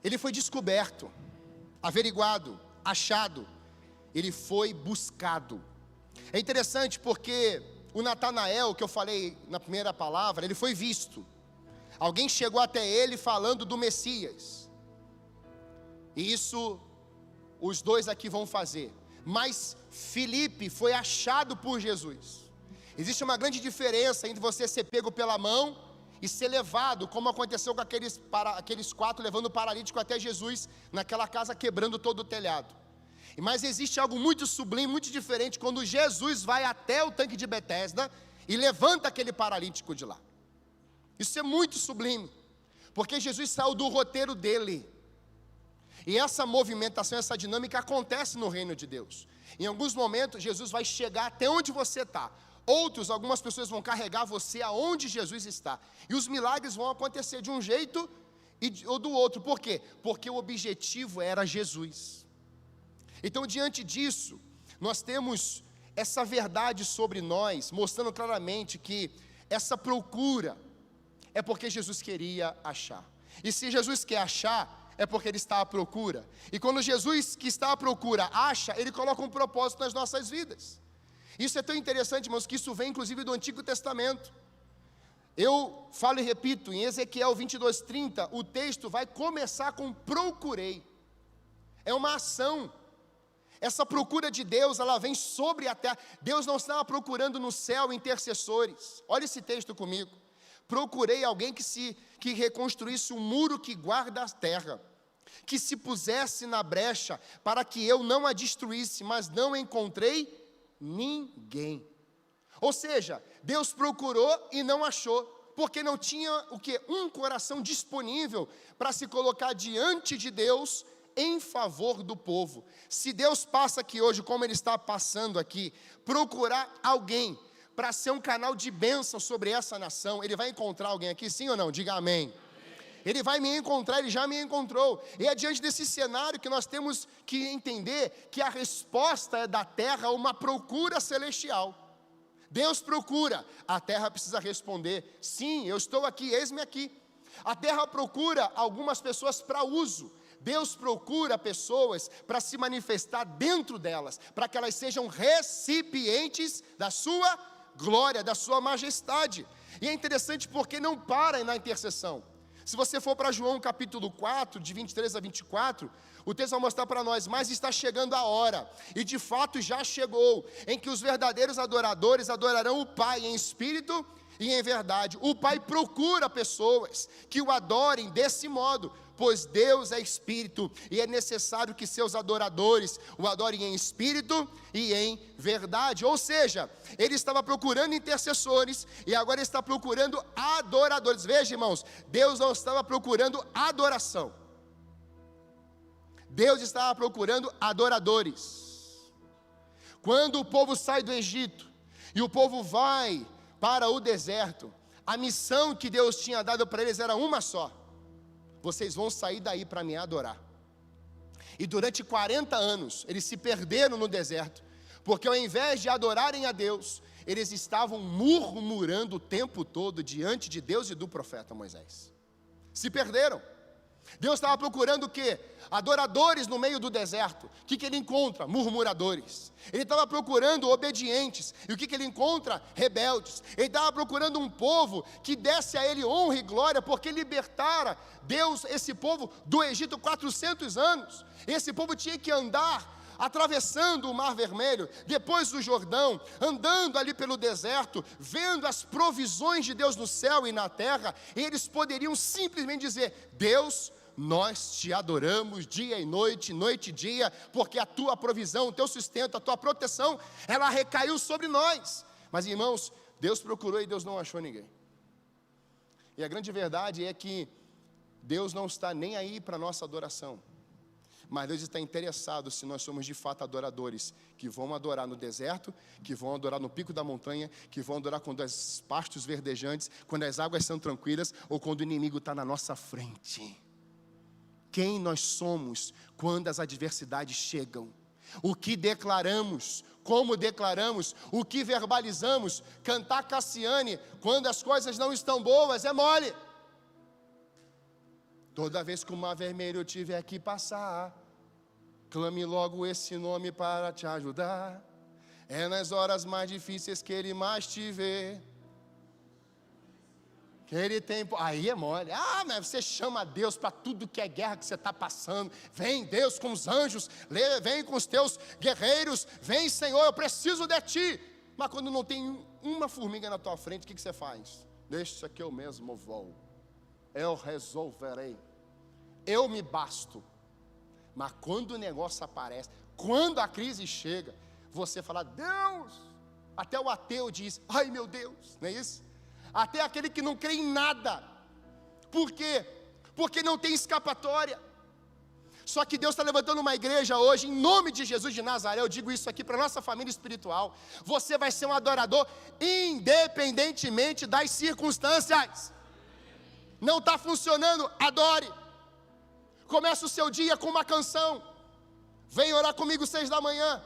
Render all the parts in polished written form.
Ele foi descoberto, averiguado, achado, ele foi buscado. É interessante porque o Natanael, que eu falei na primeira palavra, ele foi visto. Alguém chegou até ele falando do Messias. E isso os dois aqui vão fazer. Mas Filipe foi achado por Jesus. Existe uma grande diferença entre você ser pego pela mão e ser levado, como aconteceu com aqueles 4 levando o paralítico até Jesus, naquela casa quebrando todo o telhado. Mas existe algo muito sublime, muito diferente, quando Jesus vai até o tanque de Betesda e levanta aquele paralítico de lá. Isso é muito sublime, porque Jesus saiu do roteiro dele. E essa movimentação, essa dinâmica acontece no reino de Deus. Em alguns momentos, Jesus vai chegar até onde você está. Algumas pessoas vão carregar você aonde Jesus está. E os milagres vão acontecer de um jeito ou do outro. Por quê? Porque o objetivo era Jesus. Então, diante disso, nós temos essa verdade sobre nós, mostrando claramente que essa procura é porque Jesus queria achar. E se Jesus quer achar, é porque Ele está à procura. E quando Jesus, que está à procura, acha, Ele coloca um propósito nas nossas vidas. Isso é tão interessante, irmãos, que isso vem inclusive do Antigo Testamento. Eu falo e repito, em Ezequiel 22:30, o texto vai começar com procurei. É uma ação. Essa procura de Deus, ela vem sobre a terra. Deus não estava procurando no céu intercessores. Olha esse texto comigo. Procurei alguém que reconstruísse um muro que guarda a terra, que se pusesse na brecha para que eu não a destruísse, mas não encontrei ninguém. Ou seja, Deus procurou e não achou, porque não tinha o quê? Um coração disponível para se colocar diante de Deus em favor do povo. Se Deus passa aqui hoje, como Ele está passando aqui, procurar alguém para ser um canal de bênção sobre essa nação, Ele vai encontrar alguém aqui, sim ou não? Diga amém. Ele vai me encontrar, Ele já me encontrou. E é diante desse cenário que nós temos que entender que a resposta é da terra uma procura celestial. Deus procura, a terra precisa responder: sim, eu estou aqui, eis-me aqui. A terra procura algumas pessoas para uso. Deus procura pessoas para se manifestar dentro delas, para que elas sejam recipientes da sua glória, da sua majestade. E é interessante porque não para na intercessão. Se você for para João capítulo 4, de 23 a 24, o texto vai mostrar para nós: mas está chegando a hora, e de fato já chegou, em que os verdadeiros adoradores adorarão o Pai em espírito e em verdade. O Pai procura pessoas que o adorem desse modo, pois Deus é espírito, e é necessário que seus adoradores o adorem em espírito e em verdade. Ou seja, Ele estava procurando intercessores, e agora Ele está procurando adoradores. Veja, irmãos, Deus não estava procurando adoração, Deus estava procurando adoradores. Quando o povo sai do Egito, e o povo vai para o deserto, a missão que Deus tinha dado para eles era uma só: vocês vão sair daí para me adorar. E durante 40 anos, eles se perderam no deserto, porque ao invés de adorarem a Deus, eles estavam murmurando o tempo todo diante de Deus e do profeta Moisés. Se perderam. Deus estava procurando o quê? Adoradores no meio do deserto. O que Ele encontra? Murmuradores. Ele estava procurando obedientes. E o que Ele encontra? Rebeldes. Ele estava procurando um povo que desse a Ele honra e glória, porque libertara Deus, esse povo, do Egito 400 anos. Esse povo tinha que andar atravessando o Mar Vermelho, depois do Jordão, andando ali pelo deserto, vendo as provisões de Deus no céu e na terra. E eles poderiam simplesmente dizer: Deus, nós te adoramos dia e noite, noite e dia, porque a tua provisão, o teu sustento, a tua proteção, ela recaiu sobre nós. Mas, irmãos, Deus procurou e Deus não achou ninguém. E a grande verdade é que Deus não está nem aí para a nossa adoração, mas Deus está interessado se nós somos de fato adoradores, que vão adorar no deserto, que vão adorar no pico da montanha, que vão adorar quando as pastos verdejantes, quando as águas são tranquilas, ou quando o inimigo está na nossa frente. Quem nós somos quando as adversidades chegam? O que declaramos? Como declaramos? O que verbalizamos? Cantar Cassiane quando as coisas não estão boas é mole. Toda vez que o mar vermelho tiver que passar, clame logo esse nome para te ajudar. É nas horas mais difíceis que Ele mais te vê. Que Ele tem... Aí é mole. Ah, mas você chama Deus para tudo que é guerra que você está passando. Vem Deus com os anjos, vem com os teus guerreiros. Vem Senhor, eu preciso de Ti. Mas quando não tem uma formiga na tua frente, o que você faz? Deixa que eu mesmo vou. Eu resolverei. Eu me basto. Mas quando o negócio aparece, quando a crise chega, você fala, Deus, até o ateu diz, ai meu Deus, não é isso? Até aquele que não crê em nada. Por quê? Porque não tem escapatória. Só que Deus está levantando uma igreja hoje, em nome de Jesus de Nazaré, eu digo isso aqui para a nossa família espiritual, você vai ser um adorador, independentemente das circunstâncias. Não está funcionando, adore. Começa o seu dia com uma canção. Vem orar comigo 6 da manhã.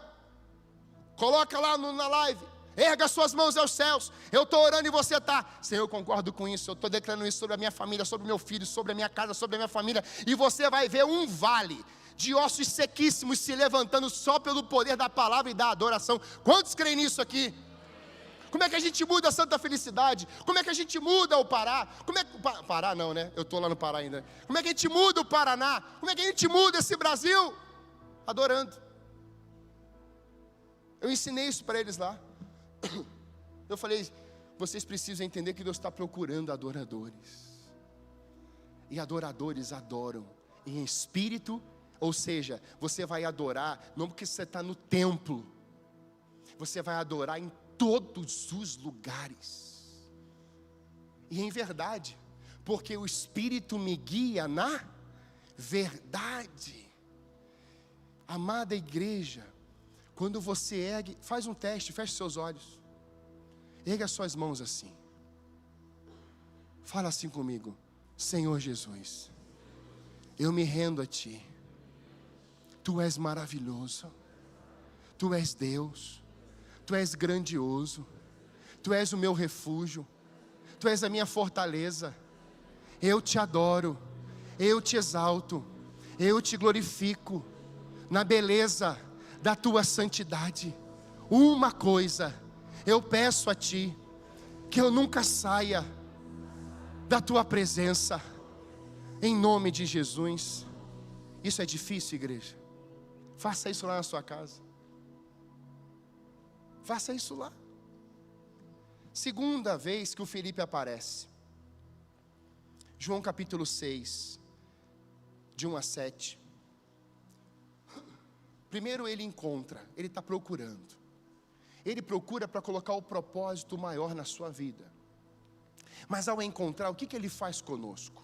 Coloca lá na live. Erga suas mãos aos céus. Eu estou orando e você está. Senhor, eu concordo com isso. Eu estou declarando isso sobre a minha família, sobre o meu filho, sobre a minha casa, sobre a minha família. E você vai ver um vale de ossos sequíssimos se levantando só pelo poder da palavra e da adoração. Quantos creem nisso aqui? Como é que a gente muda a Santa Felicidade? Como é que a gente muda o Pará? Pará não, né? Eu estou lá no Pará ainda. Como é que a gente muda o Paraná? Como é que a gente muda esse Brasil? Adorando. Eu ensinei isso para eles lá. Eu falei, vocês precisam entender que Deus está procurando adoradores. E adoradores adoram em espírito, ou seja, você vai adorar, não porque você está no templo, você vai adorar em todos os lugares. E em verdade, porque o Espírito me guia na verdade. Amada igreja, quando você ergue, faz um teste, feche seus olhos. Erga suas mãos assim. Fala assim comigo. Senhor Jesus, eu me rendo a Ti. Tu és maravilhoso. Tu és Deus. Tu és grandioso. Tu és o meu refúgio. Tu és a minha fortaleza. Eu te adoro. Eu te exalto. Eu te glorifico. Na beleza da Tua santidade. Uma coisa eu peço a Ti, que eu nunca saia da Tua presença, em nome de Jesus. Isso é difícil, igreja? Faça isso lá na sua casa. Faça isso lá. Segunda vez que o Felipe aparece, João capítulo 6, de 1 a 7. Primeiro ele encontra, ele está procurando. Ele procura para colocar o propósito maior na sua vida. Mas ao encontrar, o que ele faz conosco?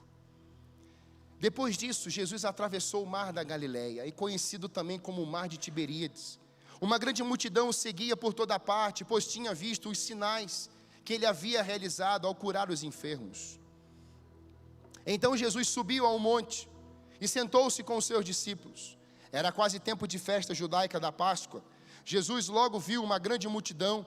Depois disso, Jesus atravessou o mar da Galileia, e conhecido também como o mar de Tiberíades. Uma grande multidão o seguia por toda parte, pois tinha visto os sinais que ele havia realizado ao curar os enfermos. Então Jesus subiu ao monte e sentou-se com os seus discípulos. Era quase tempo de festa judaica da Páscoa. Jesus logo viu uma grande multidão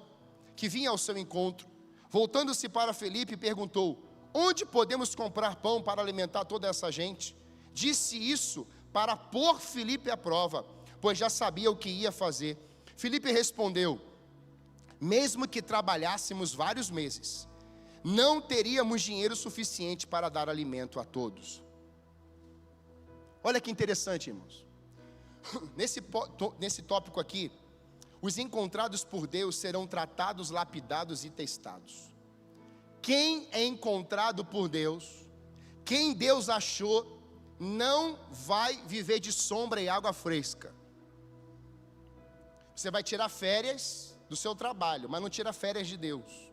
que vinha ao seu encontro. Voltando-se para Felipe, perguntou: onde podemos comprar pão para alimentar toda essa gente? Disse isso para pôr Felipe à prova, pois já sabia o que ia fazer. Felipe respondeu: mesmo que trabalhássemos vários meses, não teríamos dinheiro suficiente para dar alimento a todos. Olha que interessante, irmãos. Nesse tópico aqui, os encontrados por Deus serão tratados, lapidados e testados. Quem é encontrado por Deus, quem Deus achou, não vai viver de sombra e água fresca. Você vai tirar férias do seu trabalho, mas não tira férias de Deus.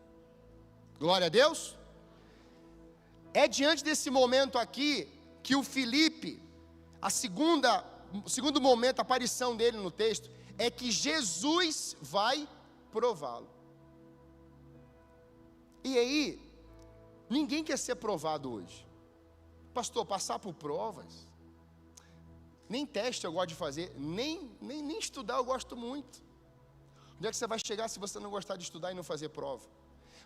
Glória a Deus. É diante desse momento aqui que o Felipe, o segundo momento, a aparição dele no texto, é que Jesus vai prová-lo. E aí, ninguém quer ser provado hoje. Pastor, passar por provas, nem teste eu gosto de fazer, nem estudar eu gosto muito. Onde é que você vai chegar se você não gostar de estudar e não fazer prova?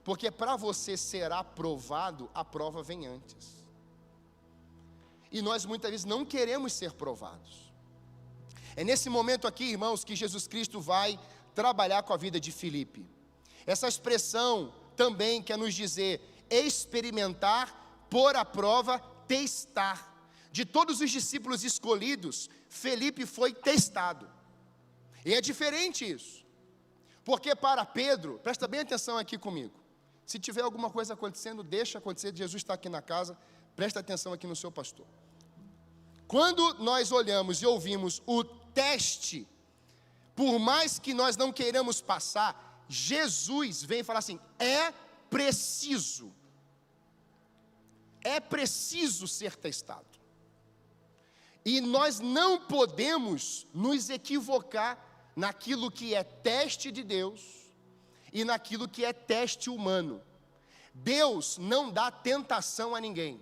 Porque para você ser aprovado, a prova vem antes. e nós muitas vezes não queremos ser provados. É nesse momento aqui, irmãos, que Jesus Cristo vai trabalhar com a vida de Filipe. Essa expressão também quer nos dizer experimentar, pôr à prova, testar. De todos os discípulos escolhidos, Filipe foi testado. E é diferente isso. Porque para Pedro, presta bem atenção aqui comigo. Se tiver alguma coisa acontecendo, deixa acontecer. Jesus está aqui na casa, presta atenção aqui no seu pastor. Quando nós olhamos e ouvimos o teste, por mais que nós não queiramos passar, Jesus vem falar assim: é preciso ser testado. E nós não podemos nos equivocar naquilo que é teste de Deus e naquilo que é teste humano. Deus não dá tentação a ninguém.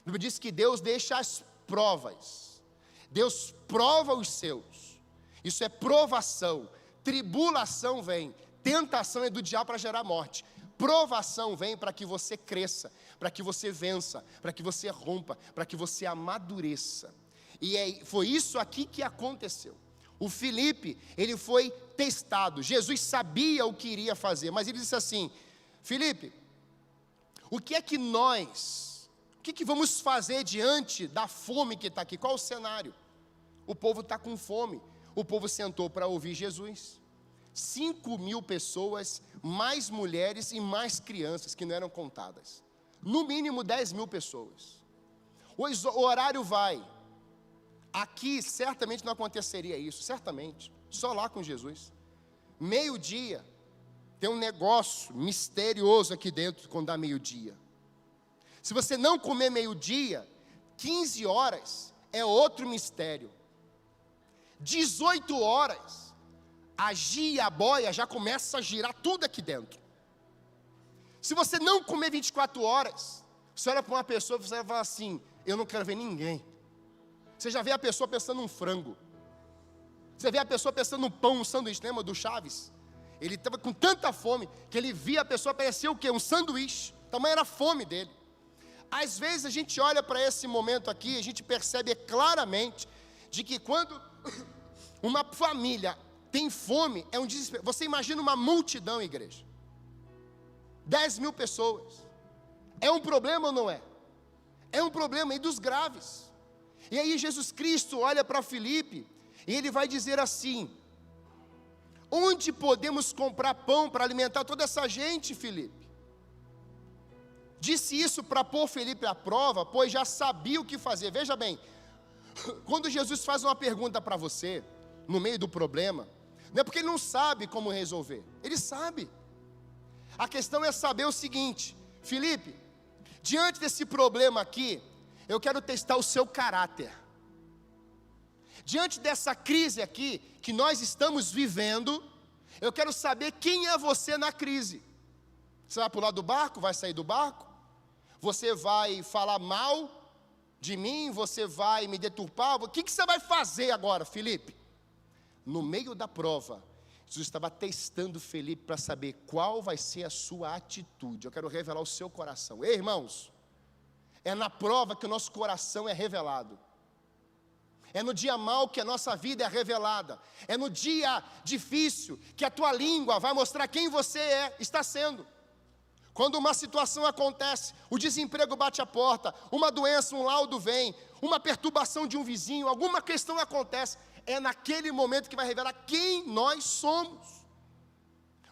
A Bíblia diz que Deus deixa as provas. Deus prova os seus. Isso é provação. Tribulação vem. Tentação é do diabo para gerar morte. Provação vem para que você cresça, para que você vença, para que você rompa, para que você amadureça. E foi isso aqui que aconteceu. O Filipe, ele foi testado. Jesus sabia o que iria fazer, mas ele disse assim: Filipe, o que vamos fazer diante da fome que está aqui? Qual o cenário? O povo está com fome. O povo sentou para ouvir Jesus. 5.000 pessoas, mais mulheres e mais crianças que não eram contadas. No mínimo 10.000 pessoas. O horário vai. Aqui certamente não aconteceria isso, certamente. Só lá com Jesus. Meio-dia, tem um negócio misterioso aqui dentro quando dá meio-dia. Se você não comer meio-dia, 15 horas é outro mistério. 18 horas, a boia já começa a girar tudo aqui dentro. Se você não comer 24 horas, você olha para uma pessoa e você vai falar assim: eu não quero ver ninguém. Você já vê a pessoa pensando num frango. Você vê a pessoa pensando num pão, um sanduíche. Lembra do Chaves? Ele estava com tanta fome que ele via a pessoa parecer o quê? Um sanduíche. O tamanho era a fome dele. Às vezes a gente olha para esse momento aqui, a gente percebe claramente de que quando uma família tem fome, é um desespero. Você imagina uma multidão, igreja. 10.000 pessoas. É um problema ou não é? É um problema, e dos graves. E aí Jesus Cristo olha para Filipe, e ele vai dizer assim: onde podemos comprar pão para alimentar toda essa gente, Filipe? Disse isso para pôr Filipe à prova, pois já sabia o que fazer. Veja bem, quando Jesus faz uma pergunta para você, no meio do problema, não é porque ele não sabe como resolver, ele sabe. A questão é saber o seguinte: Filipe, diante desse problema aqui, eu quero testar o seu caráter. Diante dessa crise aqui, que nós estamos vivendo, eu quero saber quem é você na crise. Você vai pular do barco? Vai sair do barco? Você vai falar mal de mim? Você vai me deturpar? O que você vai fazer agora, Filipe? No meio da prova, Jesus estava testando Filipe para saber qual vai ser a sua atitude. Eu quero revelar o seu coração. Ei, irmãos, é na prova que o nosso coração é revelado. É no dia mau que a nossa vida é revelada. É no dia difícil que a tua língua vai mostrar quem você está sendo. Quando uma situação acontece, o desemprego bate a porta, uma doença, um laudo vem, uma perturbação de um vizinho, alguma questão acontece, é naquele momento que vai revelar quem nós somos.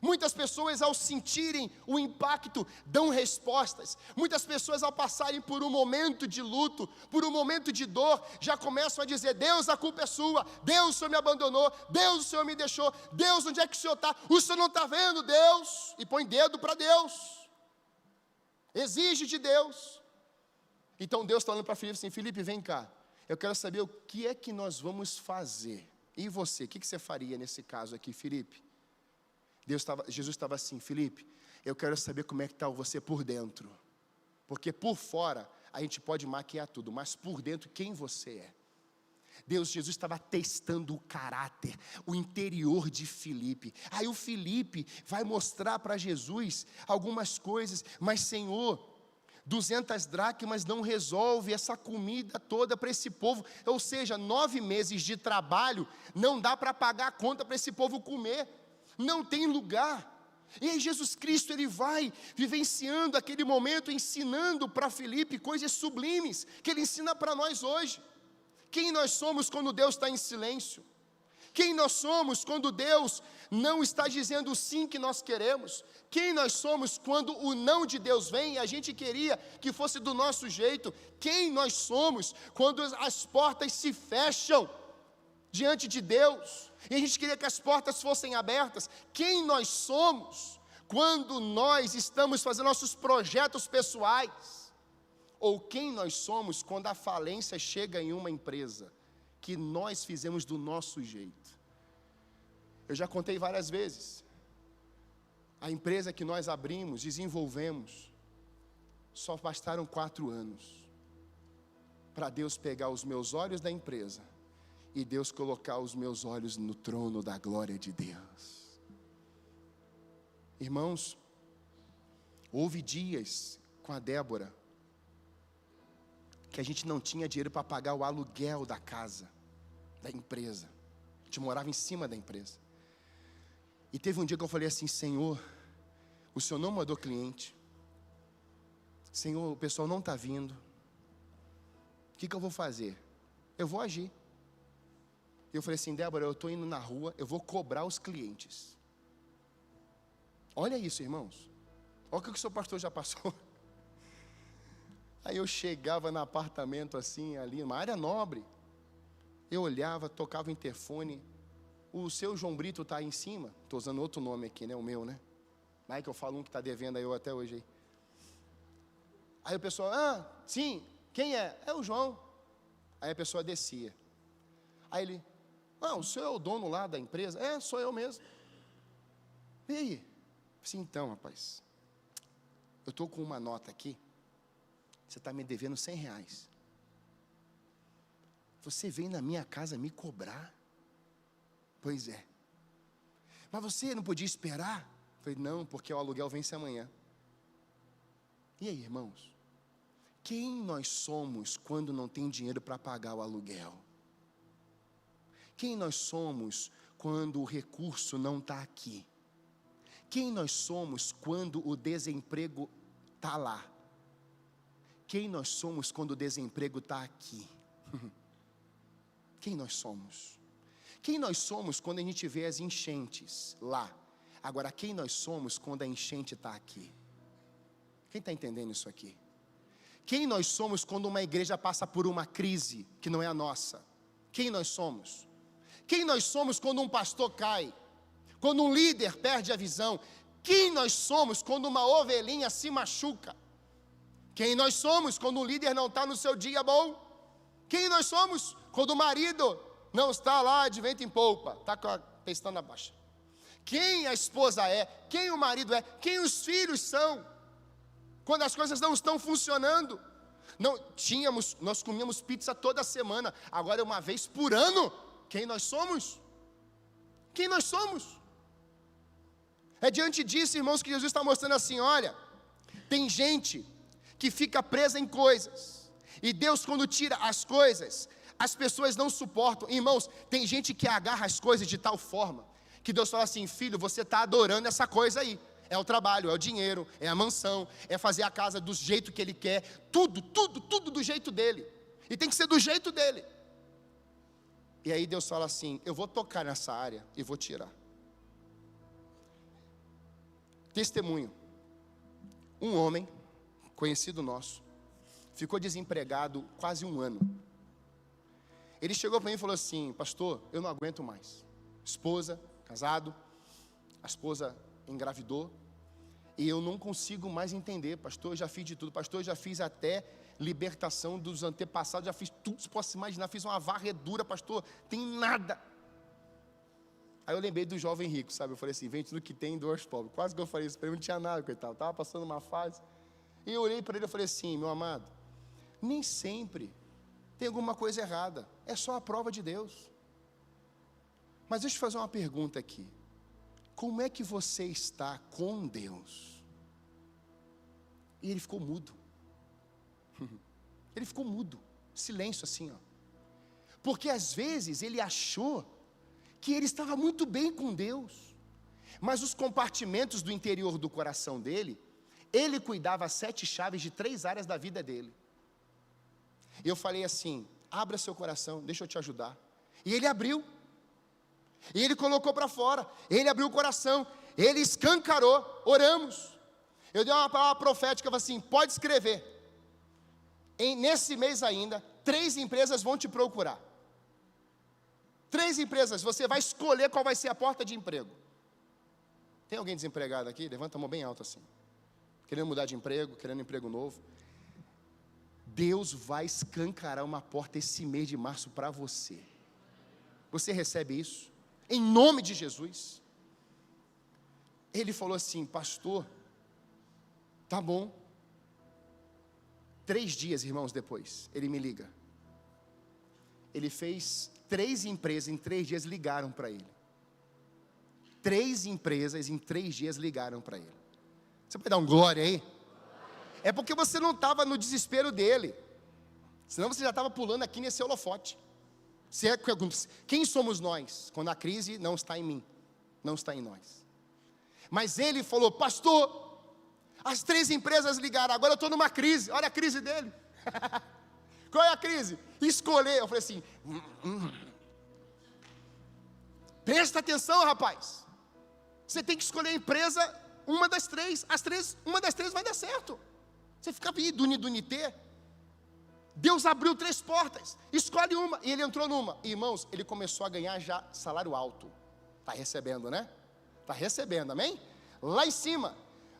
Muitas pessoas, ao sentirem o impacto, dão respostas. Muitas pessoas, ao passarem por um momento de luto, por um momento de dor, já começam a dizer: Deus, a culpa é sua. Deus, o Senhor me abandonou. Deus, o Senhor me deixou. Deus, onde é que o Senhor está? O Senhor não está vendo, Deus. E põe dedo para Deus. Exige de Deus. Então Deus está olhando para Filipe assim: Filipe, vem cá. Eu quero saber o que é que nós vamos fazer. E você, o que você faria nesse caso aqui, Filipe? Jesus estava assim: Filipe, eu quero saber como é que está você por dentro. Porque por fora a gente pode maquiar tudo, mas por dentro quem você é. Jesus estava testando o caráter, o interior de Filipe. Aí o Filipe vai mostrar para Jesus algumas coisas: mas Senhor, 200 dracmas não resolve essa comida toda para esse povo. Ou seja, 9 meses de trabalho não dá para pagar a conta para esse povo comer. Não tem lugar. E aí Jesus Cristo, ele vai vivenciando aquele momento, ensinando para Filipe coisas sublimes, que ele ensina para nós hoje. Quem nós somos quando Deus está em silêncio? Quem nós somos quando Deus não está dizendo o sim que nós queremos? Quem nós somos quando o não de Deus vem e a gente queria que fosse do nosso jeito? Quem nós somos quando as portas se fecham diante de Deus e a gente queria que as portas fossem abertas? Quem nós somos quando nós estamos fazendo nossos projetos pessoais? Ou quem nós somos quando a falência chega em uma empresa que nós fizemos do nosso jeito? Eu já contei várias vezes, a empresa que nós abrimos, desenvolvemos, só bastaram 4 anos, para Deus pegar os meus olhos da empresa, e Deus colocar os meus olhos no trono da glória de Deus. Irmãos, houve dias com a Débora, que a gente não tinha dinheiro para pagar o aluguel da casa, da empresa. A gente morava em cima da empresa. E teve um dia que eu falei assim: Senhor, o Senhor não mandou cliente. Senhor, o pessoal não está vindo. O que eu vou fazer? Eu vou agir. E eu falei assim: Débora, eu estou indo na rua, eu vou cobrar os clientes. Olha isso, irmãos. Olha o que o seu pastor já passou. Aí eu chegava no apartamento assim, ali, uma área nobre. Eu olhava, tocava o interfone. O seu João Brito está aí em cima. Estou usando outro nome aqui, né? O meu, né? Aí que eu falo um que está devendo aí eu até hoje. Aí o pessoal, sim, quem é? É o João. Aí a pessoa descia. Aí ele, o senhor é o dono lá da empresa? É, sou eu mesmo. E aí? Assim, então, rapaz, eu estou com uma nota aqui. Você está me devendo R$100. Você vem na minha casa me cobrar? Pois é. Mas você não podia esperar? Eu falei, não, porque o aluguel vence amanhã. E aí, irmãos? Quem nós somos quando não tem dinheiro para pagar o aluguel? Quem nós somos quando o recurso não está aqui? Quem nós somos quando o desemprego está lá? Quem nós somos quando o desemprego está aqui? Quem nós somos? Quem nós somos quando a gente vê as enchentes lá? Agora, quem nós somos quando a enchente está aqui? Quem está entendendo isso aqui? Quem nós somos quando uma igreja passa por uma crise que não é a nossa? Quem nós somos? Quem nós somos quando um pastor cai? Quando um líder perde a visão? Quem nós somos quando uma ovelhinha se machuca? Quem nós somos quando o líder não está no seu dia bom? Quem nós somos quando o marido não está lá de vento em polpa, está com a pestana baixa? Quem a esposa é? Quem o marido é? Quem os filhos são? Quando as coisas não estão funcionando. Nós comíamos pizza toda semana, agora é uma vez por ano. Quem nós somos? Quem nós somos? É diante disso, irmãos, que Jesus está mostrando assim: olha, tem gente que fica presa em coisas, e Deus, quando tira as coisas, as pessoas não suportam. Irmãos, tem gente que agarra as coisas de tal forma, que Deus fala assim: filho, você está adorando essa coisa aí. É o trabalho, é o dinheiro, é a mansão, é fazer a casa do jeito que ele quer, tudo do jeito dele, e tem que ser do jeito dele. E aí Deus fala assim: eu vou tocar nessa área e vou tirar. Testemunho: um homem conhecido nosso ficou desempregado quase 1 ano. Ele chegou para mim e falou assim: pastor, eu não aguento mais. Esposa, casado, a esposa engravidou, e eu não consigo mais entender. Pastor, eu já fiz de tudo. Pastor, eu já fiz até libertação dos antepassados, já fiz tudo, se possa imaginar, fiz uma varredura. Pastor, tem nada. Aí eu lembrei do jovem rico, sabe? Eu falei assim: vende tudo que tem e doa aos pobres. Quase que eu falei isso para ele, não tinha nada, coitado, estava passando uma fase. E eu olhei para ele e falei assim: meu amado, nem sempre tem alguma coisa errada, é só a prova de Deus. Mas deixa eu te fazer uma pergunta aqui: como é que você está com Deus? E ele ficou mudo. Ele ficou mudo, silêncio assim, ó. Porque às vezes ele achou que ele estava muito bem com Deus, mas os compartimentos do interior do coração dele, ele cuidava as 7 chaves de 3 áreas da vida dele. E eu falei assim: abra seu coração, deixa eu te ajudar. E ele abriu, e ele colocou para fora, ele abriu o coração, ele escancarou, oramos. Eu dei uma palavra profética, eu falei assim: pode escrever, nesse mês ainda, 3 empresas vão te procurar. 3 empresas, você vai escolher qual vai ser a porta de emprego. Tem alguém desempregado aqui? Levanta a mão bem alto assim, querendo mudar de emprego, querendo um emprego novo. Deus vai escancarar uma porta esse mês de março para você. Você recebe isso? Em nome de Jesus. Ele falou assim: pastor, tá bom. 3 dias, irmãos, depois, ele me liga. Ele fez 3 empresas, em 3 dias ligaram para ele. 3 empresas em 3 dias ligaram para ele. Você pode dar um glória aí? É porque você não estava no desespero dele, senão você já estava pulando aqui nesse holofote. Quem somos nós, quando a crise não está em mim, não está em nós? Mas ele falou: pastor, as 3 empresas ligaram, agora eu estou numa crise. Olha a crise dele. Qual é a crise? Escolher. Eu falei assim: presta atenção, rapaz, você tem que escolher a empresa, uma das 3, uma das 3 vai dar certo. Você fica aí, dunitê. Deus abriu 3 portas, escolhe uma, e ele entrou numa. Irmãos, ele começou a ganhar já salário alto. Está recebendo, né? Está recebendo, amém? Lá em cima,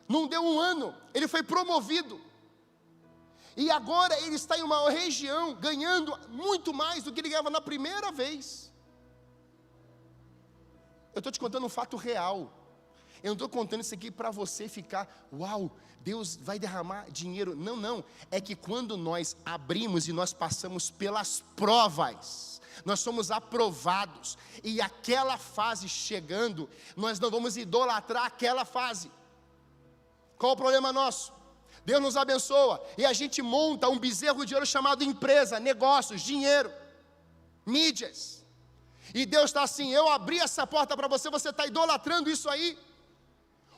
não deu 1 ano, ele foi promovido. E agora ele está em uma região ganhando muito mais do que ele ganhava na primeira vez. Eu estou te contando um fato real. Eu não estou contando isso aqui para você ficar: uau, Deus vai derramar dinheiro. Não, não. É que quando nós abrimos e nós passamos pelas provas, nós somos aprovados. E aquela fase chegando, nós não vamos idolatrar aquela fase. Qual o problema nosso? Deus nos abençoa e a gente monta um bezerro de ouro chamado empresa, negócios, dinheiro, mídias. E Deus está assim: eu abri essa porta para você, você está idolatrando isso aí.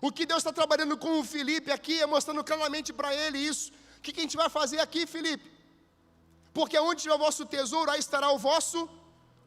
O que Deus está trabalhando com o Felipe aqui é mostrando claramente para ele isso. O que a gente vai fazer aqui, Felipe? Porque onde estiver o vosso tesouro, aí estará o vosso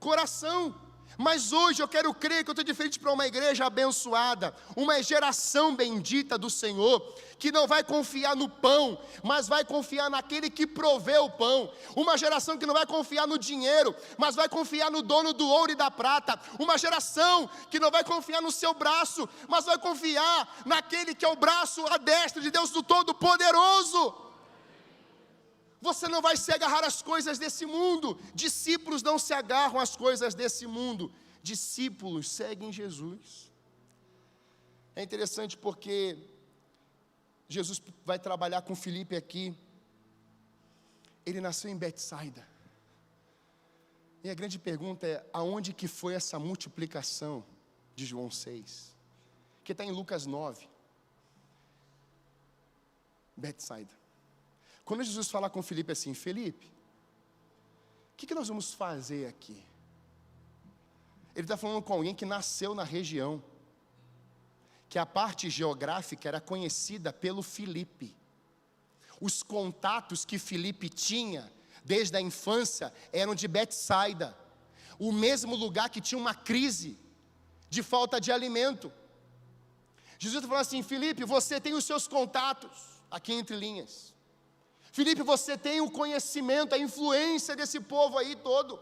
coração. Mas hoje eu quero crer que eu estou de frente para uma igreja abençoada, uma geração bendita do Senhor, que não vai confiar no pão, mas vai confiar naquele que provê o pão. Uma geração que não vai confiar no dinheiro, mas vai confiar no dono do ouro e da prata. Uma geração que não vai confiar no seu braço, mas vai confiar naquele que é o braço à destra de Deus do Todo-Poderoso. Você não vai se agarrar às coisas desse mundo. Discípulos não se agarram às coisas desse mundo. Discípulos seguem Jesus. É interessante porque Jesus vai trabalhar com Filipe aqui. Ele nasceu em Betsaida. E a grande pergunta é: aonde que foi essa multiplicação de João 6? Que está em Lucas 9. Betsaida. Quando Jesus fala com Filipe assim: Filipe, o que nós vamos fazer aqui? Ele está falando com alguém que nasceu na região, que a parte geográfica era conhecida pelo Filipe. Os contatos que Filipe tinha desde a infância eram de Betsaida, o mesmo lugar que tinha uma crise de falta de alimento. Jesus está falando assim: Filipe, você tem os seus contatos, aqui entre linhas. Filipe, você tem o conhecimento, a influência desse povo aí todo.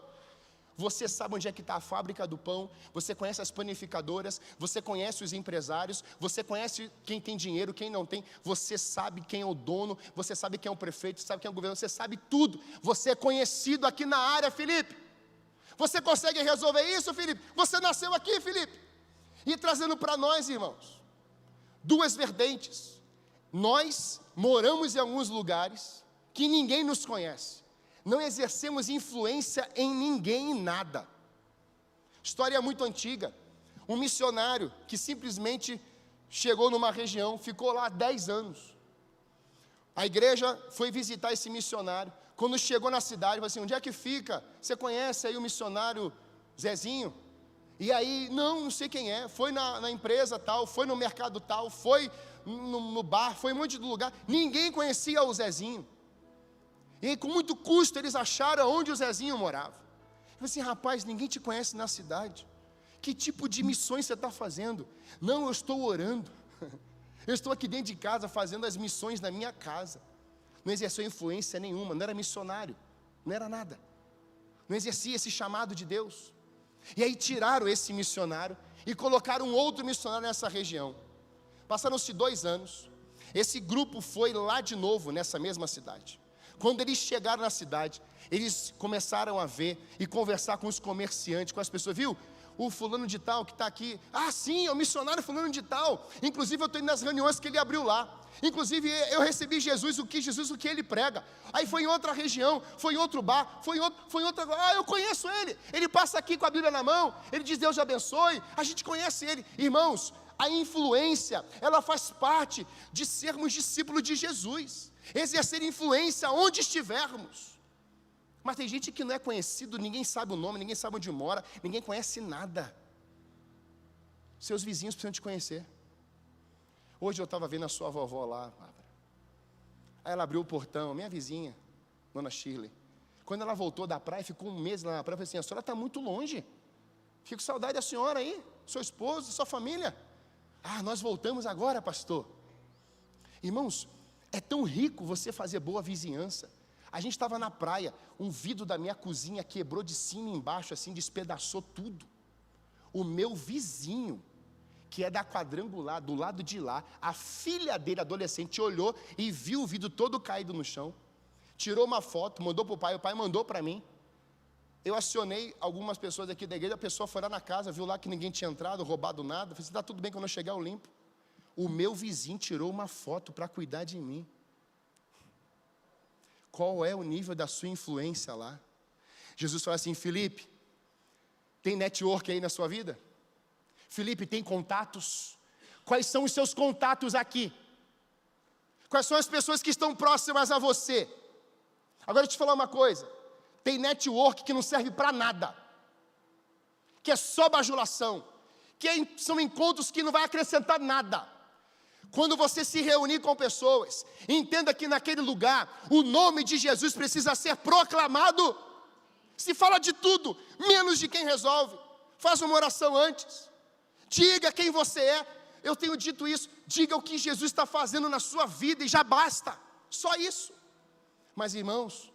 Você sabe onde é que está a fábrica do pão, você conhece as panificadoras, você conhece os empresários, você conhece quem tem dinheiro, quem não tem, você sabe quem é o dono, você sabe quem é o prefeito, sabe quem é o governo, você sabe tudo. Você é conhecido aqui na área, Filipe. Você consegue resolver isso, Filipe? Você nasceu aqui, Filipe. E trazendo para nós, irmãos, 2 vertentes. Nós moramos em alguns lugares que ninguém nos conhece. Não exercemos influência em ninguém e nada. História muito antiga. Um missionário que simplesmente chegou numa região, ficou lá 10 anos. A igreja foi visitar esse missionário. Quando chegou na cidade, falou assim: onde é que fica? Você conhece aí o missionário Zezinho? E aí, não sei quem é. Foi na empresa tal, foi no mercado tal, foi no bar, foi em um monte de lugar. Ninguém conhecia o Zezinho. E aí, com muito custo, eles acharam onde o Zezinho morava. Eu falei assim: rapaz, ninguém te conhece na cidade. Que tipo de missões você está fazendo? Não, eu estou orando. Eu estou aqui dentro de casa fazendo as missões na minha casa. Não exerceu influência nenhuma, não era missionário, não era nada. Não exercia esse chamado de Deus. E aí tiraram esse missionário e colocaram outro missionário nessa região. Passaram-se 2 anos. Esse grupo foi lá de novo nessa mesma cidade. Quando eles chegaram na cidade, eles começaram a ver e conversar com os comerciantes, com as pessoas. Viu? O fulano de tal que está aqui. Ah, sim, é o missionário fulano de tal. Inclusive eu estou indo nas reuniões que ele abriu lá. Inclusive eu recebi Jesus, o que ele prega. Aí foi em outra região, foi em outro bar, foi em outra. Ah, eu conheço ele. Ele passa aqui com a Bíblia na mão. Ele diz: Deus abençoe. A gente conhece ele. Irmãos, a influência, ela faz parte de sermos discípulos de Jesus. Exercer influência onde estivermos. Mas tem gente que não é conhecido, ninguém sabe o nome, ninguém sabe onde mora, ninguém conhece nada. Seus vizinhos precisam te conhecer. Hoje eu estava vendo a sua vovó lá, Bárbara. Aí ela abriu o portão, minha vizinha, dona Shirley. Quando ela voltou da praia, ficou 1 mês lá na praia, eu falei assim: a senhora está muito longe. Fico com saudade da senhora aí, seu esposo, sua família. Ah, nós voltamos agora, pastor. Irmãos, é tão rico você fazer boa vizinhança. A gente estava na praia, um vidro da minha cozinha quebrou de cima e embaixo, assim, despedaçou tudo. O meu vizinho, que é da quadrangular, do lado de lá, a filha dele, adolescente, olhou e viu o vidro todo caído no chão. Tirou uma foto, mandou para o pai mandou para mim. Eu acionei algumas pessoas aqui da igreja, a pessoa foi lá na casa, viu lá que ninguém tinha entrado, roubado nada. Eu falei: está tudo bem, quando eu chegar eu limpo. O meu vizinho tirou uma foto para cuidar de mim. Qual é o nível da sua influência lá? Jesus fala assim: Felipe, tem network aí na sua vida? Felipe, tem contatos? Quais são os seus contatos aqui? Quais são as pessoas que estão próximas a você? Agora eu te falar uma coisa: tem network que não serve para nada, que é só bajulação, são encontros que não vai acrescentar nada. Quando você se reunir com pessoas, entenda que naquele lugar, o nome de Jesus precisa ser proclamado. Se fala de tudo, menos de quem resolve. Faz uma oração antes. Diga quem você é. Eu tenho dito isso. Diga o que Jesus está fazendo na sua vida e já basta. Só isso. Mas irmãos,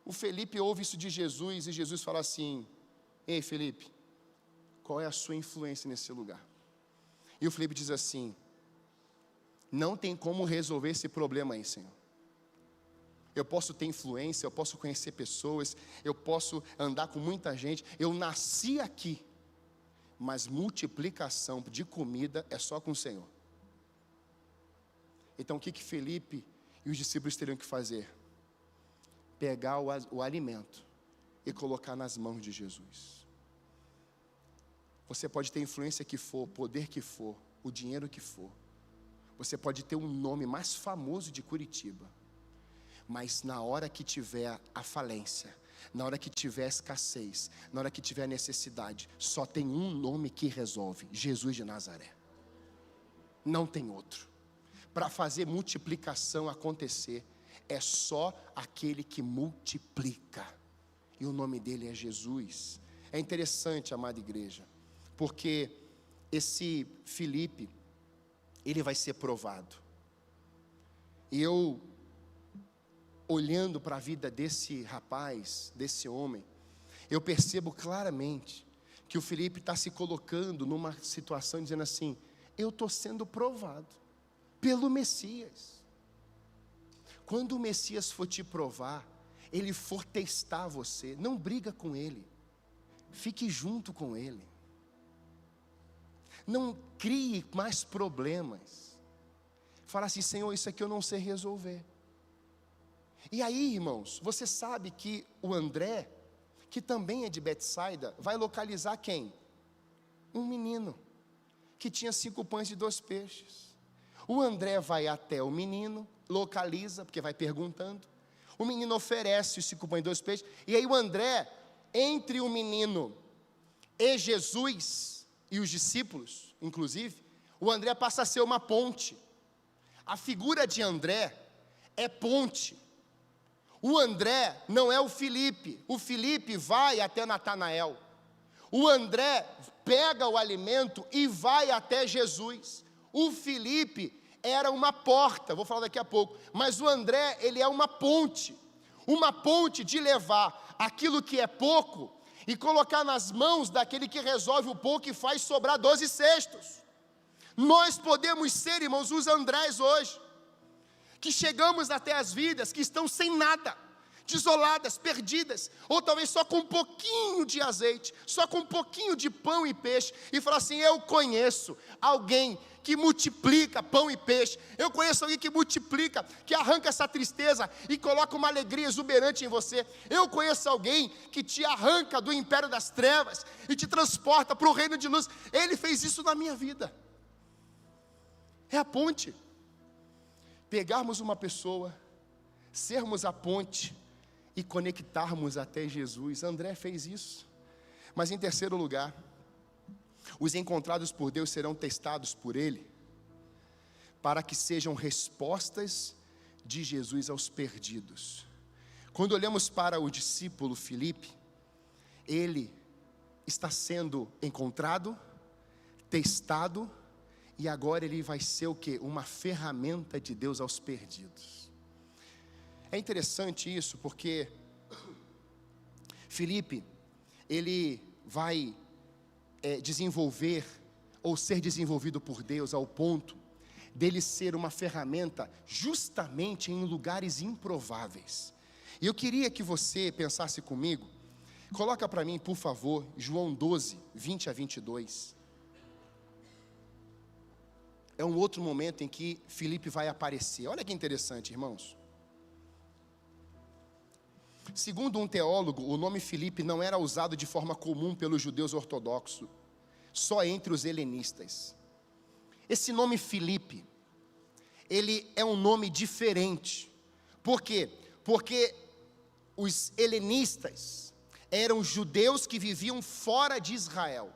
o Felipe ouve isso de Jesus e Jesus fala assim: ei, Felipe, qual é a sua influência nesse lugar? E o Felipe diz assim: não tem como resolver esse problema aí, Senhor. Eu posso ter influência, eu posso conhecer pessoas, eu posso andar com muita gente. Eu nasci aqui, mas multiplicação de comida é só com o Senhor. Então o que Felipe e os discípulos teriam que fazer? Pegar o alimento e colocar nas mãos de Jesus. Você pode ter influência que for, poder que for, o dinheiro que for. Você pode ter um nome mais famoso de Curitiba, mas na hora que tiver a falência, na hora que tiver a escassez, na hora que tiver a necessidade, só tem um nome que resolve: Jesus de Nazaré. Não tem outro. Para fazer multiplicação acontecer, é só aquele que multiplica, e o nome dele é Jesus. É interessante, amada igreja, porque esse Felipe, ele vai ser provado. E eu, olhando para a vida desse rapaz, desse homem, eu percebo claramente que o Felipe está se colocando numa situação dizendo assim: eu estou sendo provado pelo Messias. Quando o Messias for te provar, ele for testar você, não briga com ele, fique junto com ele. Não crie mais problemas. Fala assim: Senhor, isso aqui eu não sei resolver. E aí, irmãos, você sabe que o André, que também é de Betsaida, vai localizar quem? Um menino que tinha 5 pães e 2 peixes. O André vai até o menino, localiza, porque vai perguntando. O menino oferece os 5 pães e 2 peixes. E aí o André, entre o menino e Jesus, e os discípulos, inclusive, o André passa a ser uma ponte. A figura de André é ponte. O André não é o Filipe. O Filipe vai até Natanael. O André pega o alimento e vai até Jesus. O Filipe era uma porta, vou falar daqui a pouco, mas o André, ele é uma ponte de levar aquilo que é pouco e colocar nas mãos daquele que resolve o pouco e faz sobrar 12 cestos. Nós podemos ser, irmãos, os Andrés hoje, que chegamos até as vidas que estão sem nada, desoladas, perdidas, ou talvez só com um pouquinho de azeite, só com um pouquinho de pão e peixe, e falar assim: eu conheço alguém que multiplica pão e peixe, eu conheço alguém que multiplica, que arranca essa tristeza e coloca uma alegria exuberante em você. Eu conheço alguém que te arranca do império das trevas e te transporta para o reino de luz. Ele fez isso na minha vida. É a ponte. Pegarmos uma pessoa, sermos a ponte e conectarmos até Jesus. André fez isso. Mas em terceiro lugar, os encontrados por Deus serão testados por Ele, para que sejam respostas de Jesus aos perdidos. Quando olhamos para o discípulo Filipe, ele está sendo encontrado, testado, e agora ele vai ser o quê? Uma ferramenta de Deus aos perdidos. É interessante isso, porque Filipe, ele vai desenvolver, ou ser desenvolvido por Deus, ao ponto dele ser uma ferramenta justamente em lugares improváveis. E eu queria que você pensasse comigo, coloca para mim, por favor, João 12, 20 a 22. É um outro momento em que Filipe vai aparecer. Olha que interessante, irmãos. Segundo um teólogo, o nome Filipe não era usado de forma comum pelos judeus ortodoxos, só entre os helenistas. Esse nome Filipe, ele é um nome diferente. Por quê? Porque os helenistas eram judeus que viviam fora de Israel,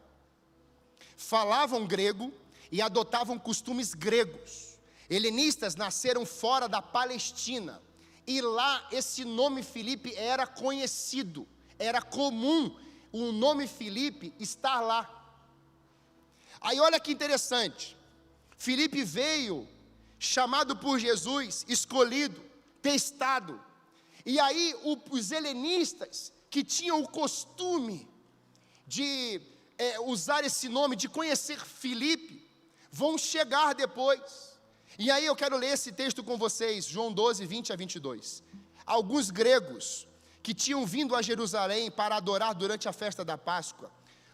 falavam grego e adotavam costumes gregos. Helenistas nasceram fora da Palestina, e lá esse nome Filipe era conhecido, era comum o nome Filipe estar lá. Aí olha que interessante, Filipe veio chamado por Jesus, escolhido, testado, e aí os helenistas que tinham o costume de usar esse nome, de conhecer Filipe, vão chegar depois. E aí eu quero ler esse texto com vocês, João 12, 20 a 22. Alguns gregos que tinham vindo a Jerusalém para adorar durante a festa da Páscoa,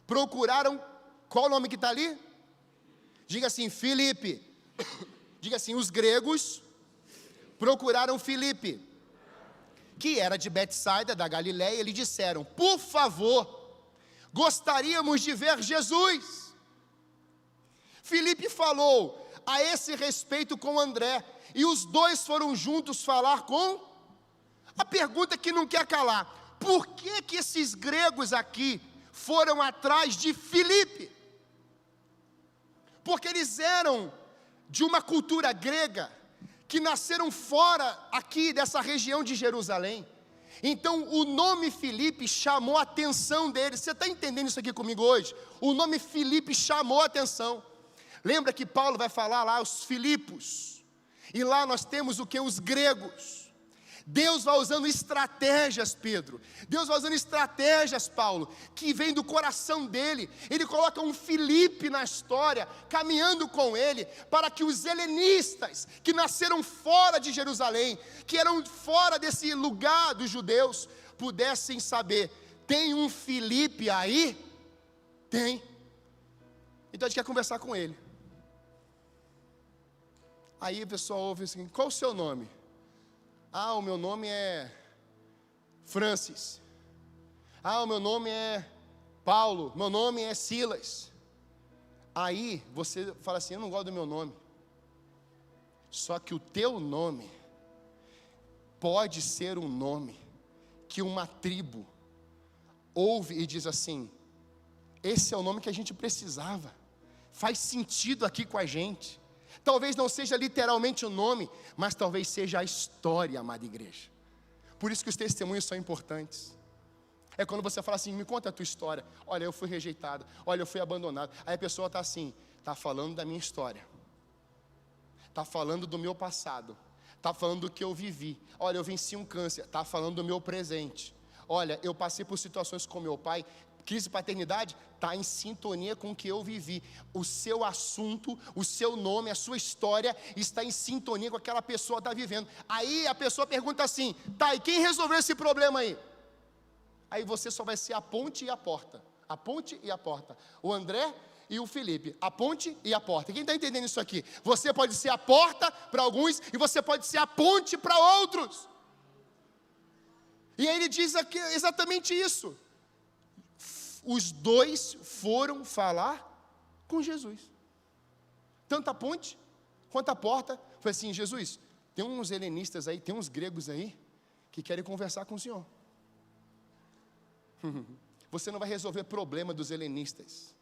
procuraram, qual o nome que está ali? Diga assim, Filipe. Diga assim, os gregos procuraram Filipe, que era de Betsaida, da Galileia, e lhe disseram: por favor, gostaríamos de ver Jesus. Filipe falou a esse respeito com André, e os dois foram juntos falar com... A pergunta que não quer calar: por que esses gregos aqui foram atrás de Filipe? Porque eles eram de uma cultura grega, que nasceram fora aqui dessa região de Jerusalém. Então o nome Filipe chamou a atenção deles. Você está entendendo isso aqui comigo hoje? O nome Filipe chamou a atenção. Lembra que Paulo vai falar lá os Filipos, e lá nós temos o que? Os gregos. Deus vai usando estratégias, Pedro, Deus vai usando estratégias, Paulo, que vem do coração dele. Ele coloca um Filipe na história, caminhando com ele, para que os helenistas, que nasceram fora de Jerusalém, que eram fora desse lugar dos judeus, pudessem saber: tem um Filipe aí? Tem. Então a gente quer conversar com ele. Aí o pessoal ouve assim: qual o seu nome? Ah, o meu nome é Francis. Ah, o meu nome é Paulo. Meu nome é Silas. Aí você fala assim: eu não gosto do meu nome. Só que o teu nome pode ser um nome que uma tribo ouve e diz assim: esse é o nome que a gente precisava, faz sentido aqui com a gente. Talvez não seja literalmente o nome, mas talvez seja a história, amada igreja. Por isso que os testemunhos são importantes. É quando você fala assim: me conta a tua história. Olha, eu fui rejeitado, olha, eu fui abandonado. Aí a pessoa está assim, está falando da minha história, está falando do meu passado, está falando do que eu vivi. Olha, eu venci um câncer, está falando do meu presente. Olha, eu passei por situações com meu pai, crise de paternidade, está em sintonia com o que eu vivi. O seu assunto, o seu nome, a sua história está em sintonia com aquela pessoa está vivendo. Aí a pessoa pergunta assim: tá, e quem resolveu esse problema aí? Aí você só vai ser a ponte e a porta. A ponte e a porta. O André e o Felipe, a ponte e a porta. Quem está entendendo isso aqui? Você pode ser a porta para alguns e você pode ser a ponte para outros. E aí ele diz aqui exatamente isso. Os dois foram falar com Jesus. Tanto a ponte quanto a porta. Foi assim: Jesus, tem uns helenistas aí, tem uns gregos aí que querem conversar com o Senhor. Você não vai resolver o problema dos helenistas.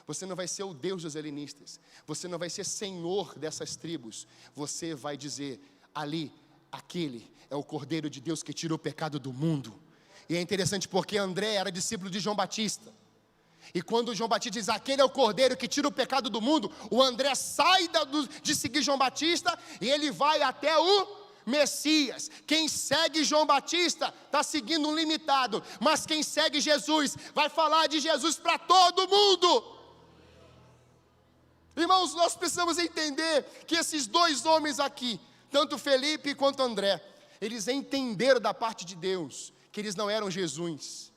Você não vai ser o Deus dos helenistas. Você não vai ser senhor dessas tribos. Você vai dizer: ali, aquele é o Cordeiro de Deus que tira o pecado do mundo. E é interessante porque André era discípulo de João Batista. E quando João Batista diz: aquele é o Cordeiro que tira o pecado do mundo, o André sai de seguir João Batista e ele vai até o Messias. Quem segue João Batista está seguindo um limitado, mas quem segue Jesus vai falar de Jesus para todo mundo. Irmãos, nós precisamos entender que esses dois homens aqui, tanto Felipe quanto André, eles entenderam da parte de Deus que eles não eram Jesus,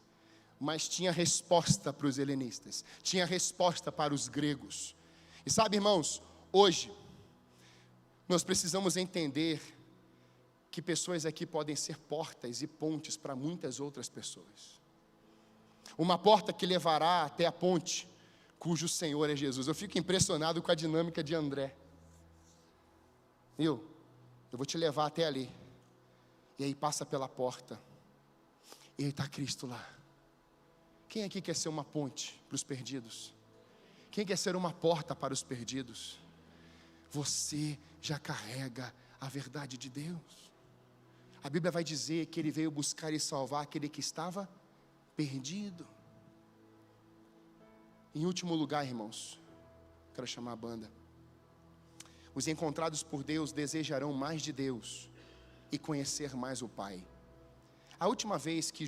mas tinha resposta para os helenistas, tinha resposta para os gregos. E sabe, irmãos, hoje nós precisamos entender que pessoas aqui podem ser portas e pontes para muitas outras pessoas. Uma porta que levará até a ponte, cujo Senhor é Jesus. Eu fico impressionado com a dinâmica de André. Eu vou te levar até ali. E aí passa pela porta. E aí está Cristo lá. Quem aqui quer ser uma ponte para os perdidos? Quem quer ser uma porta para os perdidos? Você já carrega a verdade de Deus. A Bíblia vai dizer que Ele veio buscar e salvar aquele que estava perdido. Em último lugar, irmãos, quero chamar a banda. Os encontrados por Deus desejarão mais de Deus e conhecer mais o Pai. A última vez que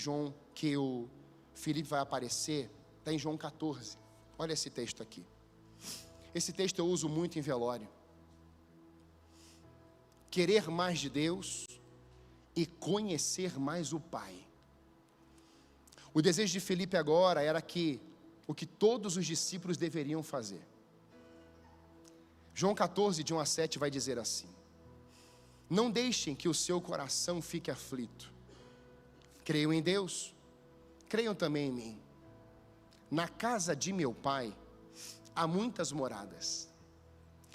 o Felipe vai aparecer, está em João 14. Olha esse texto aqui. Esse texto eu uso muito em velório. Querer mais de Deus e conhecer mais o Pai. O desejo de Felipe agora era o que todos os discípulos deveriam fazer. João 14, de 1 a 7 vai dizer assim: não deixem que o seu coração fique aflito. Creiam em Deus, creiam também em mim. Na casa de meu Pai há muitas moradas.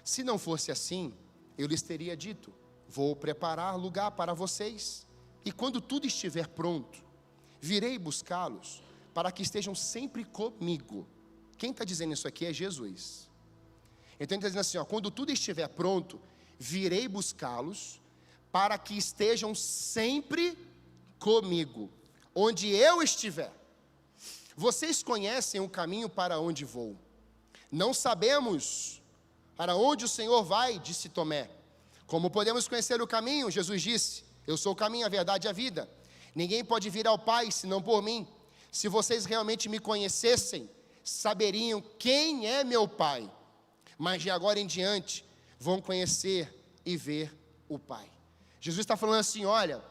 Se não fosse assim, eu lhes teria dito: vou preparar lugar para vocês, e quando tudo estiver pronto, virei buscá-los, para que estejam sempre comigo. Quem está dizendo isso aqui é Jesus. Então ele está dizendo assim, quando tudo estiver pronto, virei buscá-los, para que estejam sempre comigo, onde eu estiver. Vocês conhecem o caminho para onde vou. Não sabemos para onde o Senhor vai, disse Tomé. Como podemos conhecer o caminho? Jesus disse: eu sou o caminho, a verdade e a vida. Ninguém pode vir ao Pai senão por mim. Se vocês realmente me conhecessem, saberiam quem é meu Pai. Mas de agora em diante, vão conhecer e ver o Pai. Jesus está falando assim, olha,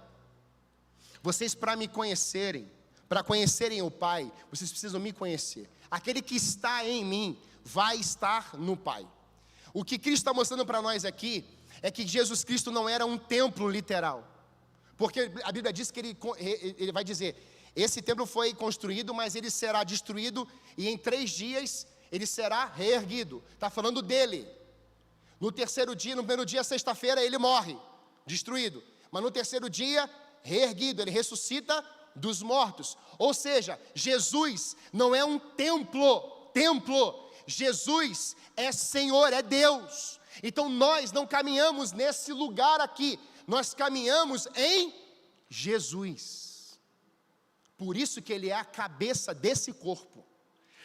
vocês para me conhecerem, para conhecerem o Pai, vocês precisam me conhecer. Aquele que está em mim, vai estar no Pai. O que Cristo está mostrando para nós aqui, é que Jesus Cristo não era um templo literal. Porque a Bíblia diz que ele vai dizer, esse templo foi construído, mas ele será destruído, e em 3 dias ele será reerguido. Está falando dele. No terceiro dia, no primeiro dia, sexta-feira, ele morre, destruído. Mas no terceiro dia, reerguido, ele ressuscita dos mortos. Ou seja, Jesus não é um templo. Jesus é Senhor, é Deus. Então nós não caminhamos nesse lugar aqui, nós caminhamos em Jesus. Por isso que ele é a cabeça desse corpo.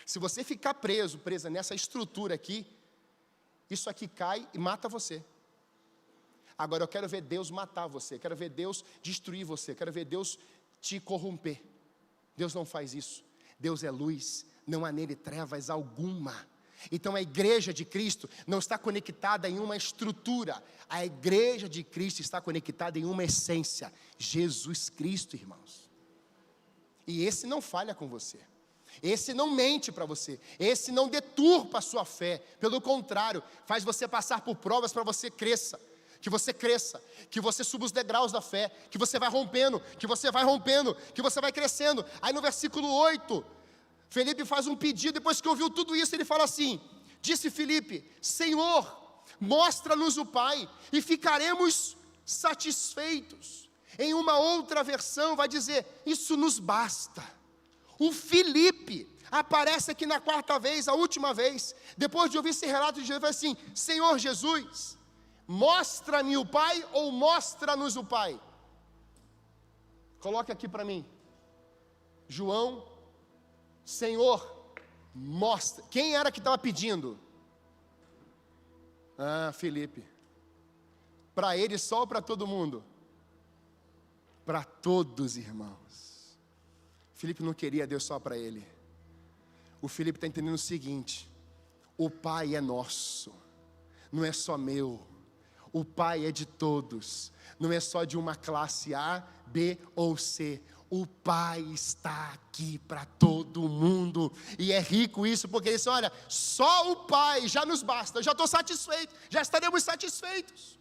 Se você ficar presa nessa estrutura aqui, isso aqui cai e mata você. Agora eu quero ver Deus matar você, quero ver Deus destruir você, quero ver Deus te corromper. Deus não faz isso. Deus é luz, não há nele trevas alguma. Então a igreja de Cristo não está conectada em uma estrutura. A igreja de Cristo está conectada em uma essência. Jesus Cristo, irmãos. E esse não falha com você. Esse não mente para você. Esse não deturpa a sua fé. Pelo contrário, faz você passar por provas para você cresça. Que você cresça, que você suba os degraus da fé, que você vai rompendo, que você vai crescendo. Aí no versículo 8, Felipe faz um pedido, depois que ouviu tudo isso, ele fala assim, disse Felipe, Senhor, mostra-nos o Pai, e ficaremos satisfeitos. Em uma outra versão vai dizer, isso nos basta. O Felipe aparece aqui na quarta vez, a última vez, depois de ouvir esse relato de Jesus, vai assim, Senhor Jesus, mostra-me o Pai ou mostra-nos o Pai? Coloque aqui para mim. João, Senhor, mostra. Quem era que estava pedindo? Felipe. Para ele só ou para todo mundo? Para todos, irmãos. Felipe não queria Deus só para ele. O Felipe está entendendo o seguinte: o Pai é nosso, não é só meu. O Pai é de todos, não é só de uma classe A, B ou C. O Pai está aqui para todo mundo, e é rico isso, porque ele diz, olha, só o Pai já nos basta, já estou satisfeito, já estaremos satisfeitos.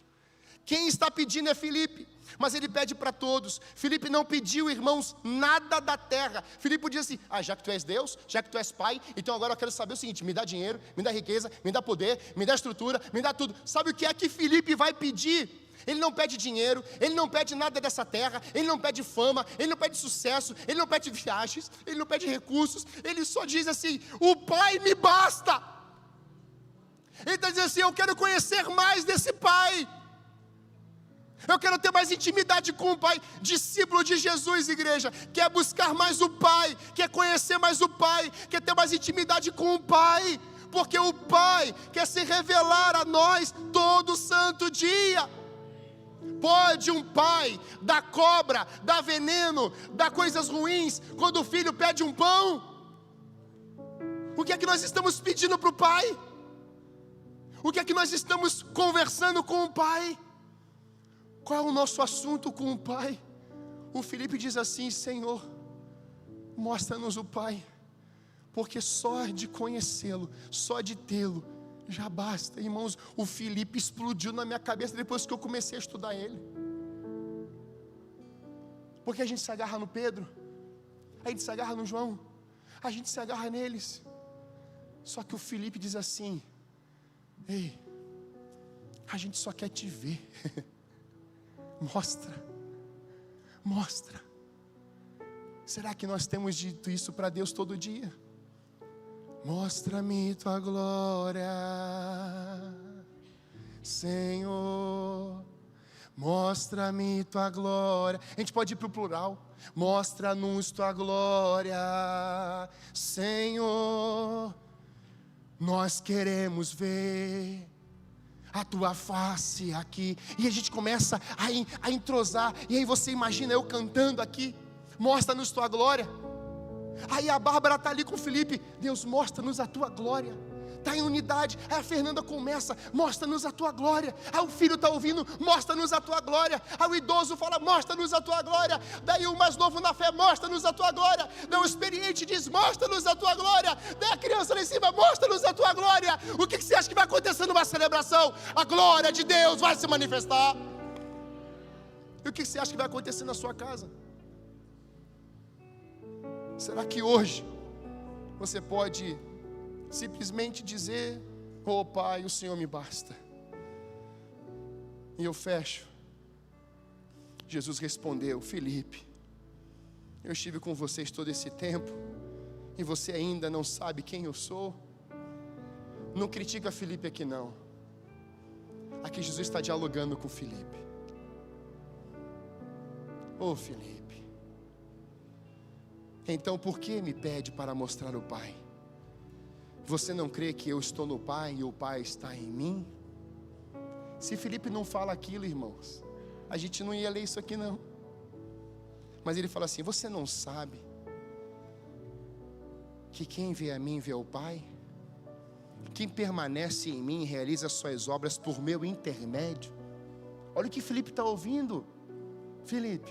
Quem está pedindo é Felipe, mas ele pede para todos. Felipe não pediu, irmãos, nada da terra. Felipe disse assim, já que tu és Deus, já que tu és Pai, então agora eu quero saber o seguinte, me dá dinheiro, me dá riqueza, me dá poder, me dá estrutura, me dá tudo. Sabe o que é que Felipe vai pedir? Ele não pede dinheiro, ele não pede nada dessa terra, ele não pede fama, ele não pede sucesso, ele não pede viagens, ele não pede recursos, ele só diz assim, o Pai me basta. Ele está dizendo assim, eu quero conhecer mais desse Pai. Eu quero ter mais intimidade com o Pai. Discípulo de Jesus, igreja, quer buscar mais o Pai, quer conhecer mais o Pai, quer ter mais intimidade com o Pai, porque o Pai quer se revelar a nós todo santo dia. Pode um pai dar cobra, dar veneno, dar coisas ruins, quando o filho pede um pão? O que é que nós estamos pedindo para o Pai? O que é que nós estamos conversando com o Pai? Qual é o nosso assunto com o Pai? O Felipe diz assim, Senhor, mostra-nos o Pai, porque só de conhecê-lo, só de tê-lo, já basta. Irmãos, o Felipe explodiu na minha cabeça depois que eu comecei a estudar ele. Porque a gente se agarra no Pedro, a gente se agarra no João, a gente se agarra neles. Só que o Felipe diz assim, ei, a gente só quer te ver. Mostra. Será que nós temos dito isso para Deus todo dia? Mostra-me tua glória, Senhor. Mostra-me tua glória. A gente pode ir para o plural. Mostra-nos tua glória, Senhor. Nós queremos ver a tua face aqui. E a gente começa a entrosar. E aí você imagina eu cantando aqui, mostra-nos tua glória. Aí a Bárbara está ali com o Felipe, Deus, mostra-nos a tua glória. Está em unidade. Aí a Fernanda começa, mostra-nos a tua glória. Aí o filho está ouvindo, mostra-nos a tua glória. Aí o idoso fala, mostra-nos a tua glória. Daí o mais novo na fé, mostra-nos a tua glória. Daí o experiente diz, mostra-nos a tua glória. Daí a criança lá em cima, mostra-nos a tua glória. O que você acha que vai acontecer numa celebração? A glória de Deus vai se manifestar. E o que você acha que vai acontecer na sua casa? Será que hoje você pode simplesmente dizer, oh Pai, o Senhor me basta, E eu fecho. Jesus respondeu: Filipe, eu estive com vocês todo esse tempo e você ainda não sabe quem eu sou? Não critica Filipe aqui não. Aqui Jesus está dialogando com Filipe. Ô Filipe, então por que me pede para mostrar o Pai? Você não crê que eu estou no Pai e o Pai está em mim? Se Filipe não fala aquilo, irmãos, a gente não ia ler isso aqui não. Mas ele fala assim: você não sabe que quem vê a mim vê o Pai? Quem permanece em mim realiza suas obras por meu intermédio. Olha o que Filipe está ouvindo. Filipe,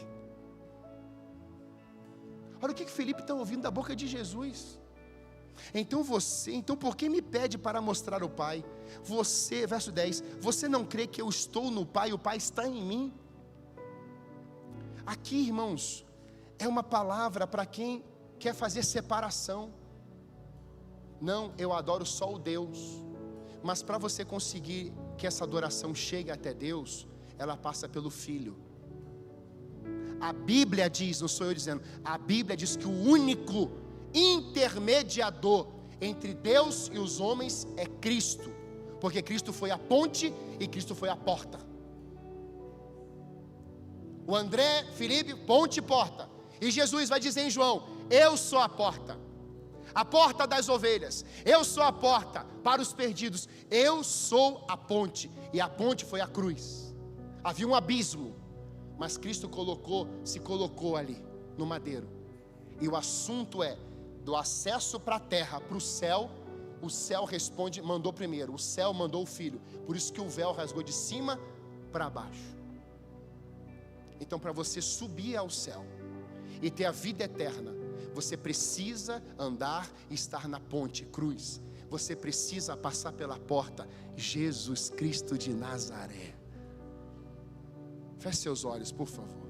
olha o que Filipe está ouvindo da boca de Jesus. Então por que me pede para mostrar o Pai? Você, verso 10, você não crê que eu estou no Pai e o Pai está em mim? Aqui, irmãos, é uma palavra para quem quer fazer separação. Não, eu adoro só o Deus. Mas para você conseguir que essa adoração chegue até Deus, ela passa pelo Filho. A Bíblia diz, não sou eu dizendo, a Bíblia diz que o único intermediador entre Deus e os homens é Cristo, porque Cristo foi a ponte e Cristo foi a porta. O André, Filipe, ponte e porta, e Jesus vai dizer em João: eu sou a porta das ovelhas, eu sou a porta para os perdidos, eu sou a ponte, e a ponte foi a cruz. Havia um abismo, mas Cristo se colocou ali no madeiro, e o assunto é do acesso para a terra, para o céu. O céu responde, mandou primeiro, o céu mandou o Filho, por isso que o véu rasgou de cima para baixo. Então, para você subir ao céu e ter a vida eterna, você precisa andar e estar na ponte, cruz. Você precisa passar pela porta, Jesus Cristo de Nazaré. Feche seus olhos, por favor.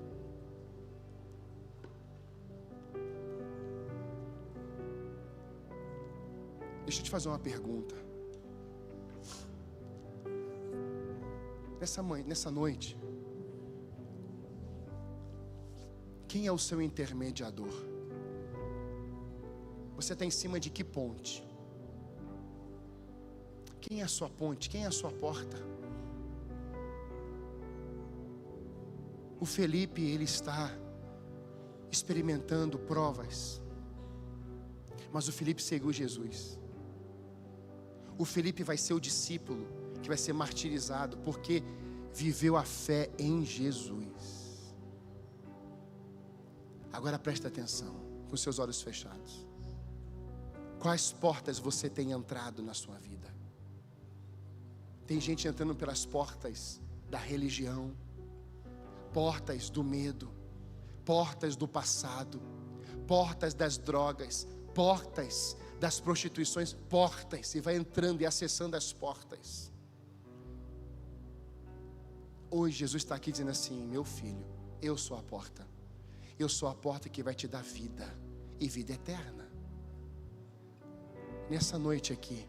Deixa eu te fazer uma pergunta. Nessa noite, quem é o seu intermediador? Você está em cima de que ponte? Quem é a sua ponte? Quem é a sua porta? O Felipe, ele está experimentando provas, mas o Felipe seguiu Jesus. O Felipe vai ser o discípulo que vai ser martirizado, porque viveu a fé em Jesus. Agora presta atenção, com seus olhos fechados. Quais portas você tem entrado na sua vida? Tem gente entrando pelas portas da religião, portas do medo, portas do passado, portas das drogas, portas das prostituições, portas, e vai entrando e acessando as portas. Hoje Jesus está aqui dizendo assim: meu filho, eu sou a porta. Eu sou a porta que vai te dar vida, e vida eterna. Nessa noite aqui,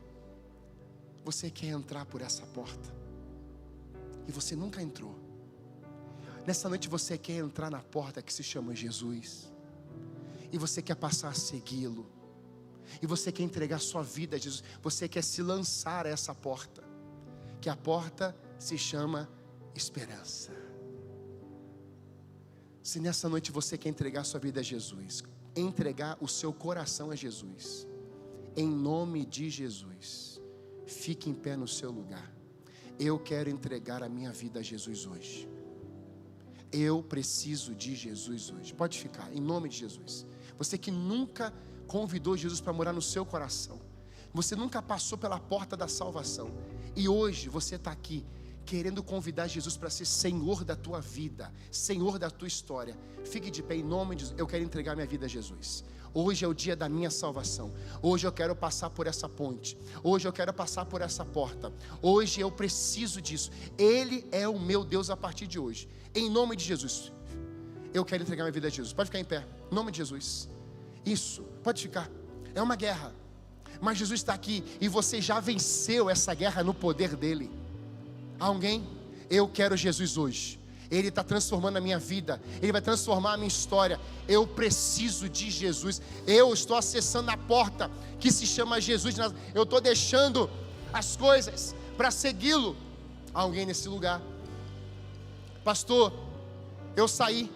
você quer entrar por essa porta, e você nunca entrou. Nessa noite você quer entrar na porta que se chama Jesus, e você quer passar a segui-lo, e você quer entregar sua vida a Jesus. Você quer se lançar a essa porta, que a porta se chama esperança. Se nessa noite você quer entregar sua vida a Jesus, entregar o seu coração a Jesus, em nome de Jesus, fique em pé no seu lugar. Eu quero entregar a minha vida a Jesus hoje. Eu preciso de Jesus hoje. Pode ficar, em nome de Jesus. Você que nunca convidou Jesus para morar no seu coração, você nunca passou pela porta da salvação, e hoje você está aqui querendo convidar Jesus para ser Senhor da tua vida, Senhor da tua história. Fique de pé em nome de Jesus. Eu quero entregar minha vida a Jesus. Hoje é o dia da minha salvação. Hoje eu quero passar por essa ponte. Hoje eu quero passar por essa porta. Hoje eu preciso disso. Ele é o meu Deus a partir de hoje. Em nome de Jesus, eu quero entregar minha vida a Jesus. Pode ficar em pé, em nome de Jesus. Isso, pode ficar. É uma guerra, mas Jesus está aqui, e você já venceu essa guerra no poder dele. Alguém? eu quero Jesus hoje. Ele está transformando a minha vida, Ele vai transformar a minha história. Eu preciso de Jesus. Eu estou acessando a porta que se chama Jesus. Eu estou deixando as coisas para segui-lo. Há alguém nesse lugar? Pastor, eu saí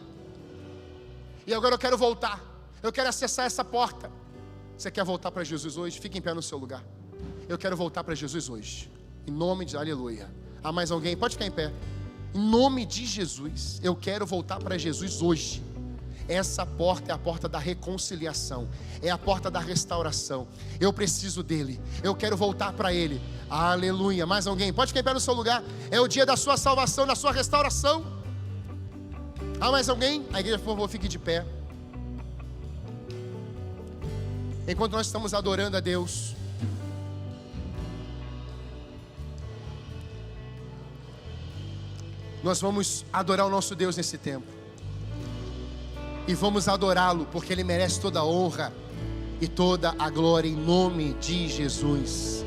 e agora eu quero voltar. Eu quero acessar essa porta. Você quer voltar para Jesus hoje? Fique em pé no seu lugar. Eu quero voltar para Jesus hoje. Em nome de aleluia. Há mais alguém? Pode ficar em pé. Em nome de Jesus, eu quero voltar para Jesus hoje. Essa porta é a porta da reconciliação, é a porta da restauração. Eu preciso dele, eu quero voltar para ele. Aleluia. Mais alguém? Pode ficar em pé no seu lugar. É o dia da sua salvação, da sua restauração. Há mais alguém? A igreja, por favor, fique de pé. Enquanto nós estamos adorando a Deus, nós vamos adorar o nosso Deus nesse tempo. E vamos adorá-lo, porque Ele merece toda a honra e toda a glória, em nome de Jesus.